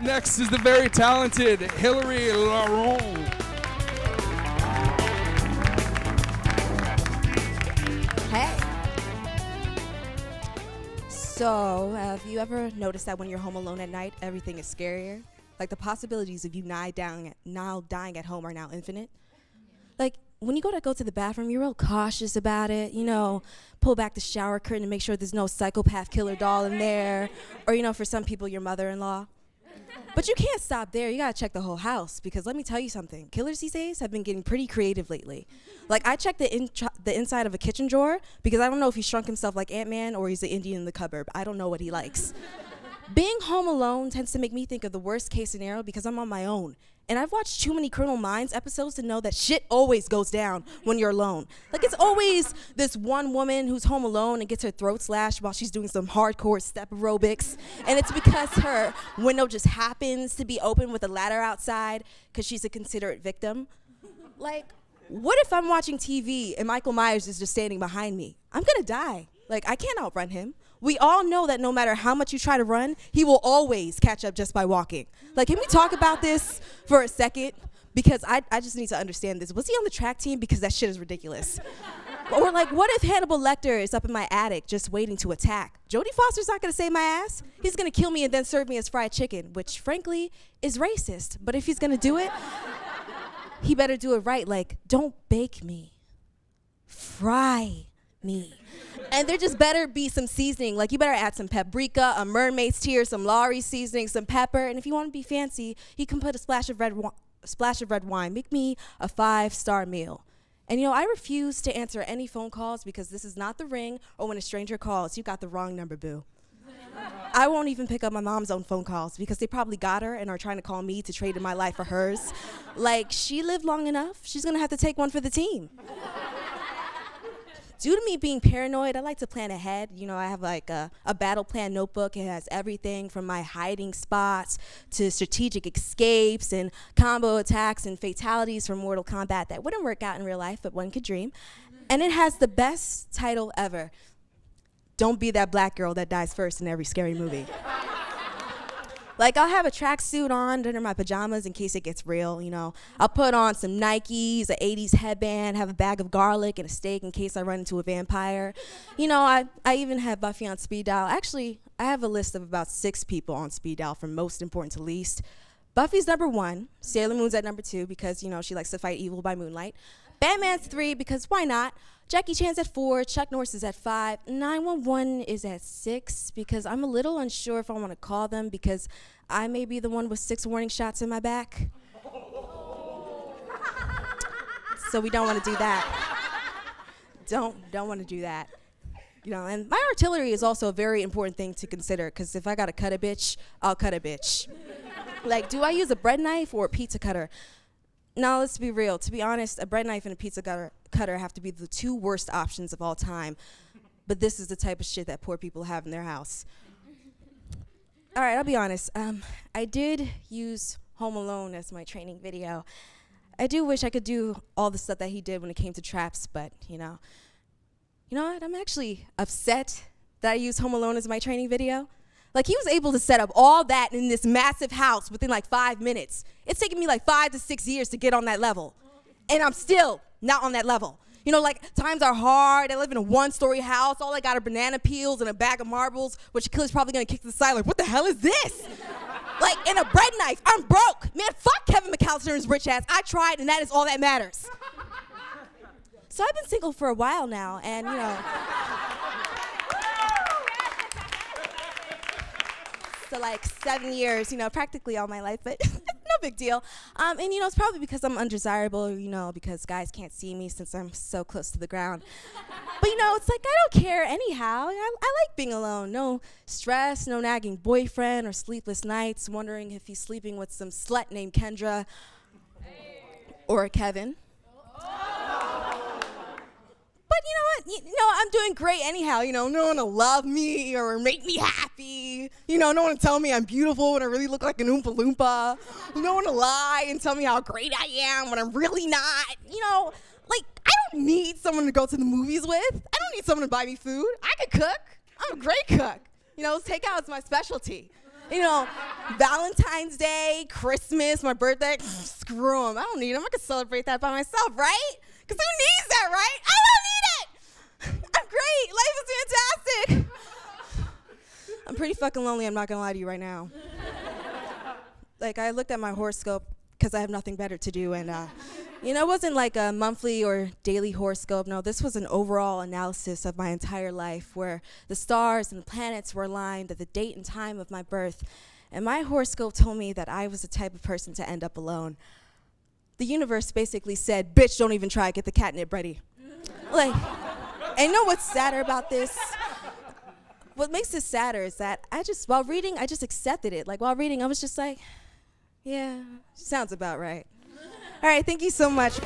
Next is the very talented Helory Laurent. Hey. So, have you ever noticed that when you're home alone at night, everything is scarier? Like the possibilities of you now dying at home are now infinite. Like when you go to the bathroom, you're real cautious about it. You know, pull back the shower curtain to make sure there's no psychopath killer doll in there, or for some people, your mother-in-law. But you can't stop there. You gotta check the whole house because let me tell you something. Killers these days have been getting pretty creative lately. Like I checked the inside of a kitchen drawer because I don't know if he shrunk himself like Ant-Man or he's the Indian in the cupboard. I don't know what he likes. Being home alone tends to make me think of the worst case scenario because I'm on my own. And I've watched too many Criminal Minds episodes to know that shit always goes down when you're alone. Like it's always this one woman who's home alone and gets her throat slashed while she's doing some hardcore step aerobics. And it's because her window just happens to be open with a ladder outside because she's a considerate victim. Like, what if I'm watching TV and Michael Myers is just standing behind me? I'm gonna die. Like, I can't outrun him. We all know that no matter how much you try to run, he will always catch up just by walking. Like, can we talk about this for a second? Because I just need to understand this. Was he on the track team? Because that shit is ridiculous. Or like, what if Hannibal Lecter is up in my attic just waiting to attack? Jodie Foster's not gonna save my ass. He's gonna kill me and then serve me as fried chicken, which frankly is racist. But if he's gonna do it, he better do it right. Like, don't bake me, fry me. And there just better be some seasoning. Like, you better add some paprika, a mermaid's tear, some Lowry seasoning, some pepper. And if you want to be fancy, you can put a splash of red wine. Make me a 5-star meal. And I refuse to answer any phone calls because this is not the Ring or when a stranger calls. You got the wrong number, boo. I won't even pick up my mom's own phone calls because they probably got her and are trying to call me to trade in my life for hers. Like, she lived long enough. She's going to have to take one for the team. Due to me being paranoid, I like to plan ahead. I have like a battle plan notebook. It has everything from my hiding spots to strategic escapes and combo attacks and fatalities from Mortal Kombat that wouldn't work out in real life, but one could dream. And it has the best title ever. Don't be that black girl that dies first in every scary movie. Like, I'll have a tracksuit on under my pajamas in case it gets real, I'll put on some Nikes, an 80s headband, have a bag of garlic and a steak in case I run into a vampire. I even have Buffy on speed dial. Actually, I have a list of about 6 people on speed dial from most important to least. Buffy's number 1, Sailor Moon's at number 2 because, she likes to fight evil by moonlight. Batman's 3 because why not? Jackie Chan's at 4, Chuck Norris is at 5, 911 is at 6 because I'm a little unsure if I want to call them because I may be the one with 6 warning shots in my back. So we don't want to do that. Don't want to do that. And my artillery is also a very important thing to consider because if I gotta cut a bitch, I'll cut a bitch. Like, do I use a bread knife or a pizza cutter? Now, let's be real. To be honest, a bread knife and a pizza cutter have to be the 2 worst options of all time. But this is the type of shit that poor people have in their house. All right, I'll be honest. I did use Home Alone as my training video. I do wish I could do all the stuff that he did when it came to traps, but, You know what? I'm actually upset that I used Home Alone as my training video. Like, he was able to set up all that in this massive house within like 5 minutes. It's taken me like 5 to 6 years to get on that level. And I'm still not on that level. Like, times are hard. I live in a 1-story house. All I got are banana peels and a bag of marbles, which Achilles probably gonna kick to the side like, what the hell is this? Like, and a bread knife. I'm broke. Man, fuck Kevin McAllister and his rich ass. I tried, and that is all that matters. So I've been single for a while now, and so like 7 years, practically all my life, but no big deal. And it's probably because I'm undesirable, because guys can't see me since I'm so close to the ground. But it's like, I don't care anyhow. I like being alone. No stress, no nagging boyfriend or sleepless nights, wondering if he's sleeping with some slut named Kendra or Kevin. But I'm doing great anyhow. No one to love me or make me happy. No one to tell me I'm beautiful when I really look like an Oompa Loompa. No one to lie and tell me how great I am when I'm really not. Like, I don't need someone to go to the movies with. I don't need someone to buy me food. I can cook. I'm a great cook. Takeout is my specialty. Valentine's Day, Christmas, my birthday, screw them. I don't need them. I can celebrate that by myself, right? Because who needs that, right? I don't need it. I'm great. Life is fantastic. I'm pretty fucking lonely. I'm not going to lie to you right now. Like, I looked at my horoscope because I have nothing better to do. And, it wasn't like a monthly or daily horoscope. No, this was an overall analysis of my entire life where the stars and the planets were aligned at the date and time of my birth. And my horoscope told me that I was the type of person to end up alone. The universe basically said, bitch, don't even try, get the catnip ready. Like, and you know what's sadder about this? What makes this sadder is that while reading, I just accepted it. Like, while reading, I was just like, yeah, sounds about right. All right, thank you so much.